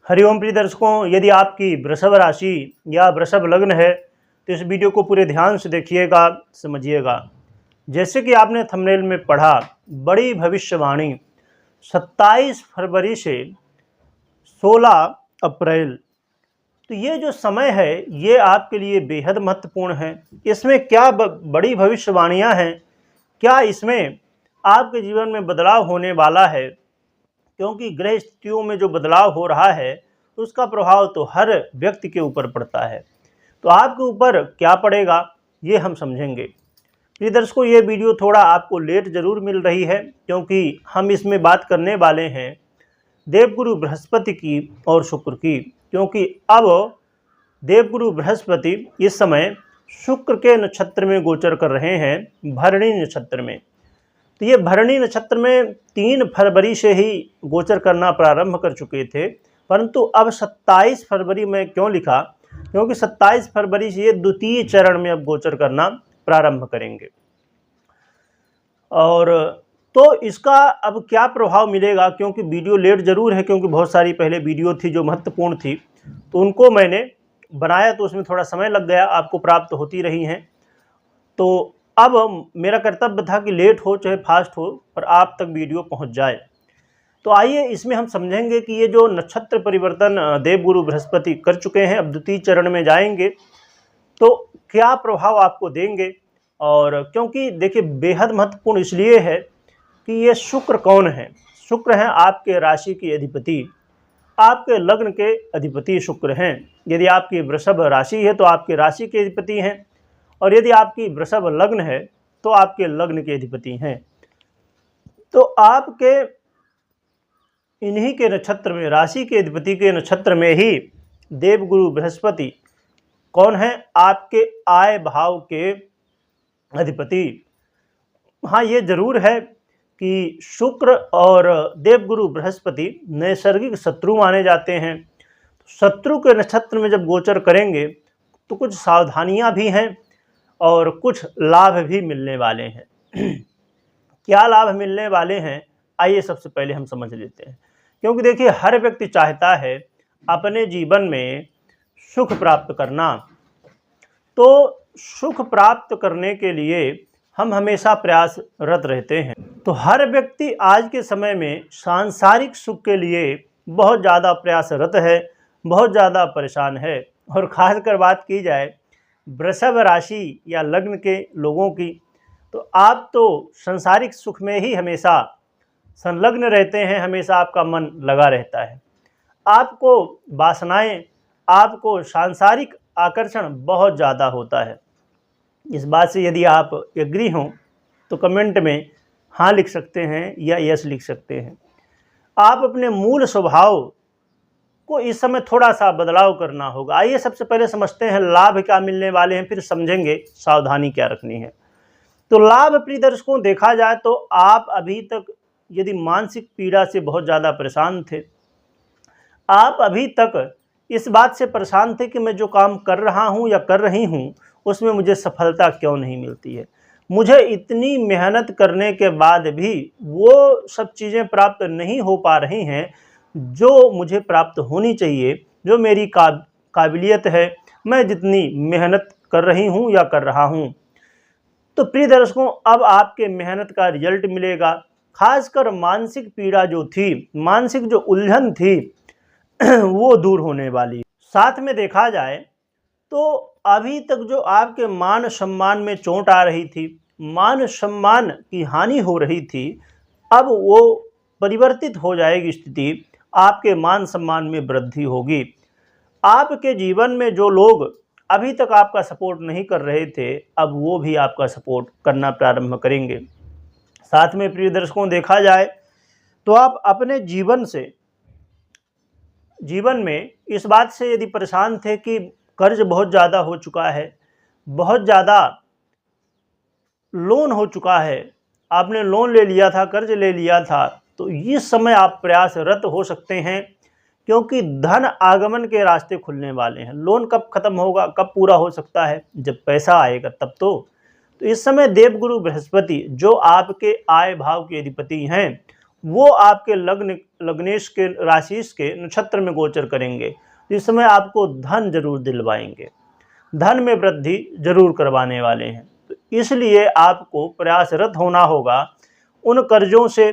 हरिओम प्रिय दर्शकों, यदि आपकी वृषभ राशि या वृषभ लग्न है तो इस वीडियो को पूरे ध्यान से देखिएगा, समझिएगा। जैसे कि आपने थंबनेल में पढ़ा, बड़ी भविष्यवाणी 27 फरवरी से 16 अप्रैल, तो ये जो समय है ये आपके लिए बेहद महत्वपूर्ण है। इसमें क्या बड़ी भविष्यवाणियाँ हैं, क्या इसमें आपके जीवन में बदलाव होने वाला है, क्योंकि ग्रह स्थितियों में जो बदलाव हो रहा है उसका प्रभाव तो हर व्यक्ति के ऊपर पड़ता है। तो आपके ऊपर क्या पड़ेगा ये हम समझेंगे। प्रिय दर्शकों, ये वीडियो थोड़ा आपको लेट जरूर मिल रही है, क्योंकि हम इसमें बात करने वाले हैं देवगुरु बृहस्पति की और शुक्र की। क्योंकि अब देवगुरु बृहस्पति इस समय शुक्र के नक्षत्र में गोचर कर रहे हैं, भरणी नक्षत्र में। तो ये भरणी नक्षत्र में 3 फरवरी से ही गोचर करना प्रारंभ कर चुके थे, परंतु अब 27 फरवरी में क्यों लिखा, क्योंकि 27 फरवरी से ये द्वितीय चरण में अब गोचर करना प्रारंभ करेंगे। और तो इसका अब क्या प्रभाव मिलेगा, क्योंकि वीडियो लेट जरूर है, क्योंकि बहुत सारी पहले वीडियो थी जो महत्वपूर्ण थी, तो उनको मैंने बनाया तो उसमें थोड़ा समय लग गया, आपको प्राप्त होती रही हैं। तो अब मेरा कर्तव्य था कि लेट हो चाहे फास्ट हो, पर आप तक वीडियो पहुंच जाए। तो आइए इसमें हम समझेंगे कि ये जो नक्षत्र परिवर्तन देवगुरु बृहस्पति कर चुके हैं, अब द्वितीय चरण में जाएंगे तो क्या प्रभाव आपको देंगे। और क्योंकि देखिए बेहद महत्वपूर्ण इसलिए है कि ये शुक्र कौन है। शुक्र हैं आपके राशि के अधिपति, आपके लग्न के अधिपति शुक्र हैं। यदि आपकी वृषभ राशि है तो आपके राशि के अधिपति हैं, और यदि आपकी वृषभ लग्न है तो आपके लग्न के अधिपति हैं। तो आपके इन्हीं के नक्षत्र में, राशि के अधिपति के नक्षत्र में ही देवगुरु बृहस्पति कौन है, आपके आय भाव के अधिपति। हाँ, ये जरूर है कि शुक्र और देवगुरु बृहस्पति नैसर्गिक शत्रु माने जाते हैं। शत्रु के नक्षत्र में जब गोचर करेंगे तो कुछ सावधानियां भी हैं और कुछ लाभ भी मिलने वाले हैं। क्या लाभ मिलने वाले हैं, आइए सबसे पहले हम समझ लेते हैं। क्योंकि देखिए हर व्यक्ति चाहता है अपने जीवन में सुख प्राप्त करना, तो सुख प्राप्त करने के लिए हम हमेशा प्रयासरत रहते हैं। तो हर व्यक्ति आज के समय में सांसारिक सुख के लिए बहुत ज़्यादा प्रयासरत है, बहुत ज़्यादा परेशान है। और ख़ासकर बात की जाए वृषभ राशि या लग्न के लोगों की, तो आप तो सांसारिक सुख में ही हमेशा संलग्न रहते हैं, हमेशा आपका मन लगा रहता है। आपको वासनाएं, आपको सांसारिक आकर्षण बहुत ज़्यादा होता है। इस बात से यदि आप एग्री हों तो कमेंट में हाँ लिख सकते हैं या यस लिख सकते हैं। आप अपने मूल स्वभाव को इस समय थोड़ा सा बदलाव करना होगा। आइए सबसे पहले समझते हैं लाभ क्या मिलने वाले हैं, फिर समझेंगे सावधानी क्या रखनी है। तो लाभ प्रिय दर्शकों देखा जाए तो आप अभी तक यदि मानसिक पीड़ा से बहुत ज़्यादा परेशान थे, आप अभी तक इस बात से परेशान थे कि मैं जो काम कर रहा हूँ या कर रही हूँ उसमें मुझे सफलता क्यों नहीं मिलती है, मुझे इतनी मेहनत करने के बाद भी वो सब चीज़ें प्राप्त नहीं हो पा रही हैं जो मुझे प्राप्त होनी चाहिए, जो मेरी काबिलियत है, मैं जितनी मेहनत कर रही हूँ या कर रहा हूँ। तो प्रिय दर्शकों, अब आपके मेहनत का रिजल्ट मिलेगा। खासकर मानसिक पीड़ा जो थी, मानसिक जो उलझन थी वो दूर होने वाली। साथ में देखा जाए तो अभी तक जो आपके मान सम्मान में चोट आ रही थी, मान सम्मान की हानि हो रही थी, अब वो परिवर्तित हो जाएगी स्थिति, आपके मान सम्मान में वृद्धि होगी। आपके जीवन में जो लोग अभी तक आपका सपोर्ट नहीं कर रहे थे, अब वो भी आपका सपोर्ट करना प्रारंभ करेंगे। साथ में प्रिय दर्शकों देखा जाए तो आप अपने जीवन में इस बात से यदि परेशान थे कि कर्ज बहुत ज़्यादा हो चुका है, बहुत ज़्यादा लोन हो चुका है, आपने लोन ले लिया था, कर्ज ले लिया था, तो इस समय आप प्रयासरत हो सकते हैं, क्योंकि धन आगमन के रास्ते खुलने वाले हैं। लोन कब खत्म होगा, कब पूरा हो सकता है, जब पैसा आएगा तब तो इस समय देवगुरु बृहस्पति जो आपके आय भाव के अधिपति हैं वो आपके लग्नेश के राशिश के नक्षत्र में गोचर करेंगे। इस समय आपको धन जरूर दिलवाएंगे, धन में वृद्धि जरूर करवाने वाले हैं। तो इसलिए आपको प्रयासरत होना होगा। उन कर्जों से,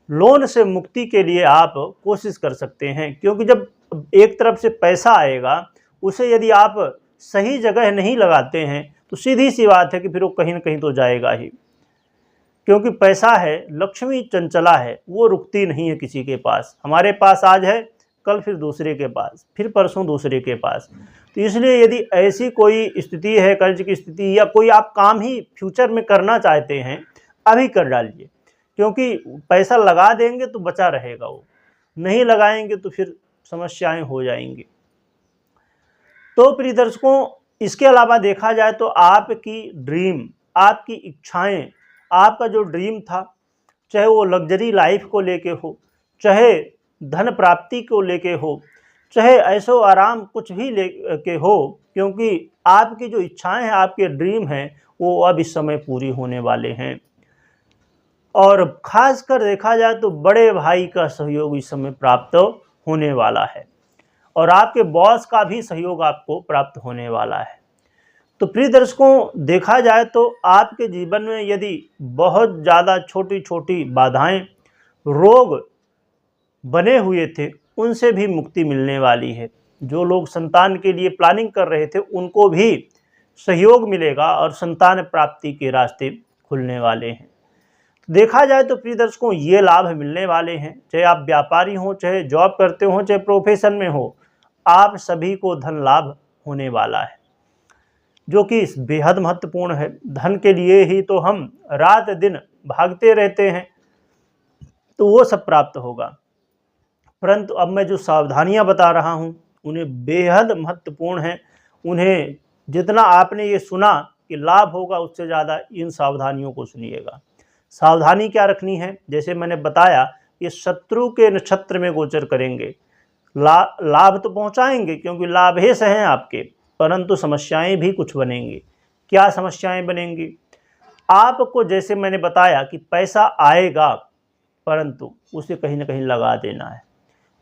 लोन से मुक्ति के लिए आप कोशिश कर सकते हैं, क्योंकि जब एक तरफ से पैसा आएगा उसे यदि आप सही जगह नहीं लगाते हैं तो सीधी सी बात है कि फिर वो कहीं ना कहीं तो जाएगा ही। क्योंकि पैसा है, लक्ष्मी चंचला है, वो रुकती नहीं है किसी के पास। हमारे पास आज है, कल फिर दूसरे के पास, फिर परसों दूसरे के पास। तो इसलिए यदि ऐसी कोई स्थिति है, कर्ज की स्थिति, या कोई आप काम ही फ्यूचर में करना चाहते हैं, अभी कर डालिए। क्योंकि पैसा लगा देंगे तो बचा रहेगा, वो नहीं लगाएंगे तो फिर समस्याएं हो जाएंगी। तो प्रिय दर्शकों, इसके अलावा देखा जाए तो आपकी ड्रीम, आपकी इच्छाएं, आपका जो ड्रीम था, चाहे वो लग्जरी लाइफ को लेके हो, चाहे धन प्राप्ति को लेके हो, चाहे ऐशो आराम कुछ भी लेके हो, क्योंकि आपकी जो इच्छाएं हैं, आपके ड्रीम हैं, वो अब इस समय पूरी होने वाले हैं। और खासकर देखा जाए तो बड़े भाई का सहयोग इस समय प्राप्त होने वाला है, और आपके बॉस का भी सहयोग आपको प्राप्त होने वाला है। तो प्रिय दर्शकों, देखा जाए तो आपके जीवन में यदि बहुत ज़्यादा छोटी छोटी बाधाएं, रोग बने हुए थे, उनसे भी मुक्ति मिलने वाली है। जो लोग संतान के लिए प्लानिंग कर रहे थे, उनको भी सहयोग मिलेगा और संतान प्राप्ति के रास्ते खुलने वाले हैं। देखा जाए तो प्रिय दर्शकों, ये लाभ मिलने वाले हैं। चाहे आप व्यापारी हो, चाहे जॉब करते हो, चाहे प्रोफेशन में हो, आप सभी को धन लाभ होने वाला है, जो कि बेहद महत्वपूर्ण है। धन के लिए ही तो हम रात दिन भागते रहते हैं, तो वो सब प्राप्त होगा। परंतु अब मैं जो सावधानियां बता रहा हूं, उन्हें बेहद महत्वपूर्ण है। उन्हें जितना आपने ये सुना कि लाभ होगा, उससे ज़्यादा इन सावधानियों को सुनिएगा। सावधानी क्या रखनी है? जैसे मैंने बताया, ये शत्रु के नक्षत्र में गोचर करेंगे। लाभ तो पहुंचाएंगे, क्योंकि लाभेश हैं आपके, परंतु समस्याएं भी कुछ बनेंगी। क्या समस्याएं बनेंगी? आपको जैसे मैंने बताया कि पैसा आएगा, परंतु उसे कहीं ना कहीं लगा देना है।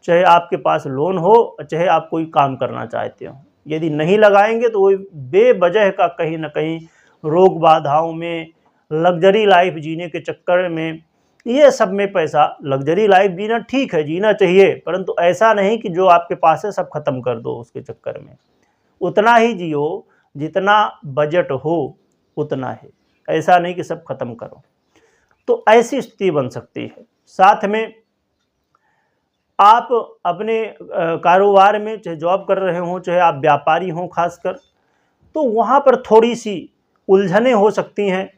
चाहे आपके पास लोन हो, चाहे आप कोई काम करना चाहते हो, यदि नहीं लगाएंगे तो वो बेवजह का कहीं ना कहीं रोग बाधाओं में, लग्जरी लाइफ जीने के चक्कर में, ये सब में पैसा, लग्जरी लाइफ जीना ठीक है, जीना चाहिए, परंतु ऐसा नहीं कि जो आपके पास है सब खत्म कर दो उसके चक्कर में। उतना ही जियो जितना बजट हो, उतना ही, ऐसा नहीं कि सब खत्म करो। तो ऐसी स्थिति बन सकती है। साथ में आप अपने कारोबार में, चाहे जॉब कर रहे हों, चाहे आप व्यापारी हों खासकर, तो वहाँ पर थोड़ी सी उलझनें हो सकती हैं।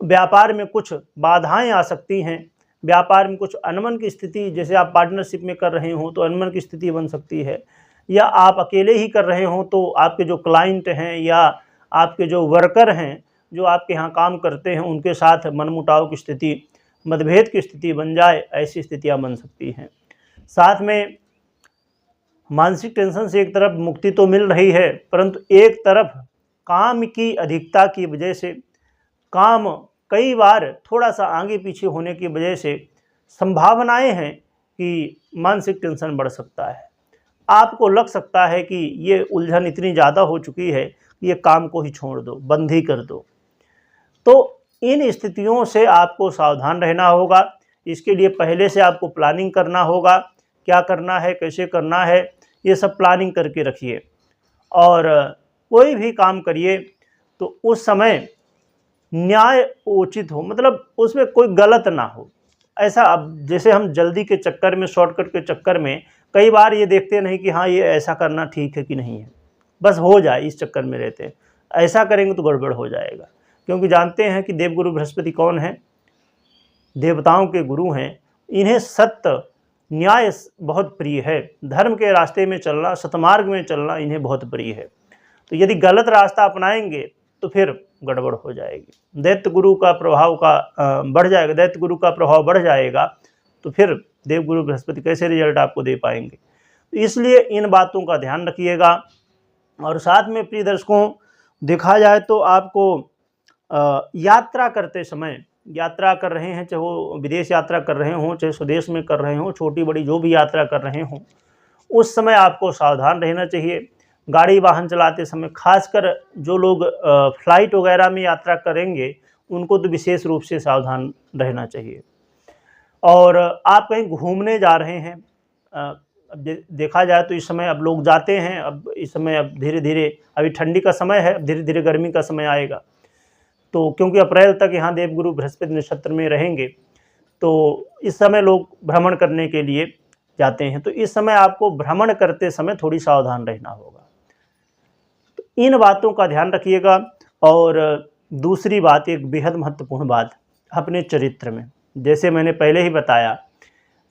व्यापार में कुछ बाधाएं आ सकती हैं, व्यापार में कुछ अनमन की स्थिति, जैसे आप पार्टनरशिप में कर रहे हों तो अनमन की स्थिति बन सकती है, या आप अकेले ही कर रहे हों तो आपके जो क्लाइंट हैं या आपके जो वर्कर हैं, जो आपके यहाँ काम करते हैं, उनके साथ मनमुटाव की स्थिति, मतभेद की स्थिति बन जाए, ऐसी स्थितियाँ बन सकती हैं। साथ में मानसिक टेंशन से एक तरफ मुक्ति तो मिल रही है, परंतु एक तरफ काम की अधिकता की वजह से, काम कई बार थोड़ा सा आगे पीछे होने की वजह से संभावनाएं हैं कि मानसिक टेंशन बढ़ सकता है। आपको लग सकता है कि ये उलझन इतनी ज़्यादा हो चुकी है कि ये काम को ही छोड़ दो, बंद ही कर दो। तो इन स्थितियों से आपको सावधान रहना होगा। इसके लिए पहले से आपको प्लानिंग करना होगा, क्या करना है, कैसे करना है, ये सब प्लानिंग करके रखिए। और कोई भी काम करिए तो उस समय न्याय उचित हो, मतलब उसमें कोई गलत ना हो। ऐसा, अब जैसे हम जल्दी के चक्कर में, शॉर्टकट के चक्कर में कई बार ये देखते नहीं कि हाँ ये ऐसा करना ठीक है कि नहीं है, बस हो जाए, इस चक्कर में रहते हैं। ऐसा करेंगे तो गड़बड़ हो जाएगा, क्योंकि जानते हैं कि देवगुरु बृहस्पति कौन है? देवताओं के गुरु हैं। इन्हें सत्य न्याय बहुत प्रिय है। धर्म के रास्ते में चलना, सतमार्ग में चलना इन्हें बहुत प्रिय है। तो यदि गलत रास्ता अपनाएंगे तो फिर गड़बड़ हो जाएगी, दैत्य गुरु का प्रभाव बढ़ जाएगा, दैत्य गुरु का प्रभाव बढ़ जाएगा, तो फिर देवगुरु बृहस्पति कैसे रिजल्ट आपको दे पाएंगे। तो इसलिए इन बातों का ध्यान रखिएगा। और साथ में प्रिय दर्शकों, देखा जाए तो आपको यात्रा करते समय, यात्रा कर रहे हैं, चाहे वो विदेश यात्रा कर रहे हों, चाहे स्वदेश में कर रहे हों, छोटी बड़ी जो भी यात्रा कर रहे हों, उस समय आपको सावधान रहना चाहिए। गाड़ी वाहन चलाते समय, खासकर जो लोग फ्लाइट वगैरह में यात्रा करेंगे, उनको तो विशेष रूप से सावधान रहना चाहिए। और आप कहीं घूमने जा रहे हैं, अब देखा जाए तो इस समय अब लोग जाते हैं, अब इस समय अब धीरे-धीरे, अभी ठंडी का समय है, अब धीरे-धीरे गर्मी का समय आएगा। तो क्योंकि अप्रैल तक यहाँ देवगुरु बृहस्पति नक्षत्र में रहेंगे, तो इस समय लोग भ्रमण करने के लिए जाते हैं। तो इस समय आपको भ्रमण करते समय थोड़ी सावधान रहना होगा। तो इन बातों का ध्यान रखिएगा। और दूसरी बात, एक बेहद महत्वपूर्ण बात, अपने चरित्र में, जैसे मैंने पहले ही बताया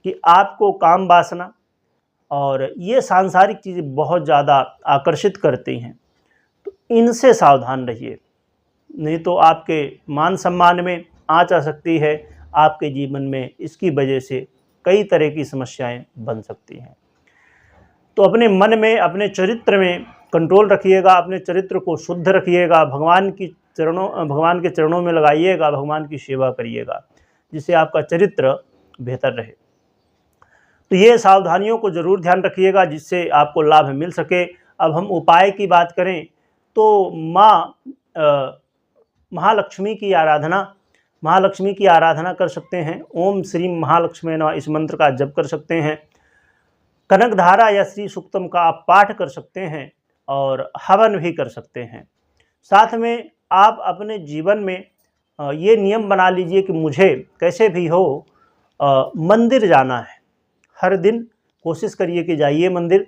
कि आपको काम वासना और ये सांसारिक चीज़ें बहुत ज़्यादा आकर्षित करती हैं, तो इनसे सावधान रहिए, नहीं तो आपके मान सम्मान में आँच आ सकती है। आपके जीवन में इसकी वजह से कई तरह की समस्याएं बन सकती हैं। तो अपने मन में, अपने चरित्र में कंट्रोल रखिएगा, अपने चरित्र को शुद्ध रखिएगा, भगवान के चरणों में लगाइएगा, भगवान की सेवा करिएगा, जिससे आपका चरित्र बेहतर रहे। तो ये सावधानियों को ज़रूर ध्यान रखिएगा, जिससे आपको लाभ मिल सके। अब हम उपाय की बात करें तो महालक्ष्मी की आराधना कर सकते हैं। ओम श्री महालक्ष्मी नमः इस मंत्र का जप कर सकते हैं। कनकधारा या श्री सूक्तम का आप पाठ कर सकते हैं और हवन भी कर सकते हैं। साथ में आप अपने जीवन में ये नियम बना लीजिए कि मुझे कैसे भी हो मंदिर जाना है। हर दिन कोशिश करिए कि जाइए मंदिर।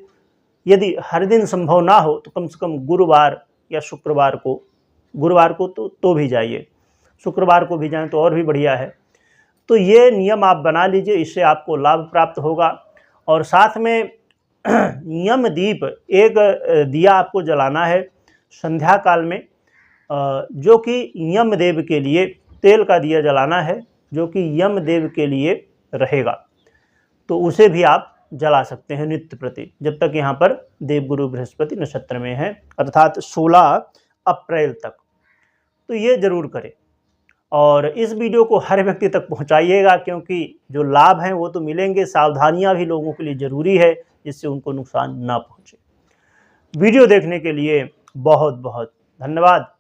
यदि हर दिन संभव ना हो तो कम से कम गुरुवार या शुक्रवार को तो भी जाइए, शुक्रवार को भी जाएं तो और भी बढ़िया है। तो ये नियम आप बना लीजिए, इससे आपको लाभ प्राप्त होगा। और साथ में यम दीप, एक दिया आपको जलाना है संध्या काल में, जो कि यमदेव के लिए, तेल का दिया जलाना है जो कि यमदेव के लिए रहेगा। तो उसे भी आप जला सकते हैं नित्य प्रति, जब तक यहाँ पर देवगुरु बृहस्पति नक्षत्र में है, अर्थात 16 अप्रैल तक। तो ये ज़रूर करें और इस वीडियो को हर व्यक्ति तक पहुँचाइएगा, क्योंकि जो लाभ हैं वो तो मिलेंगे, सावधानियाँ भी लोगों के लिए ज़रूरी है, जिससे उनको नुकसान ना पहुँचे। वीडियो देखने के लिए बहुत बहुत धन्यवाद।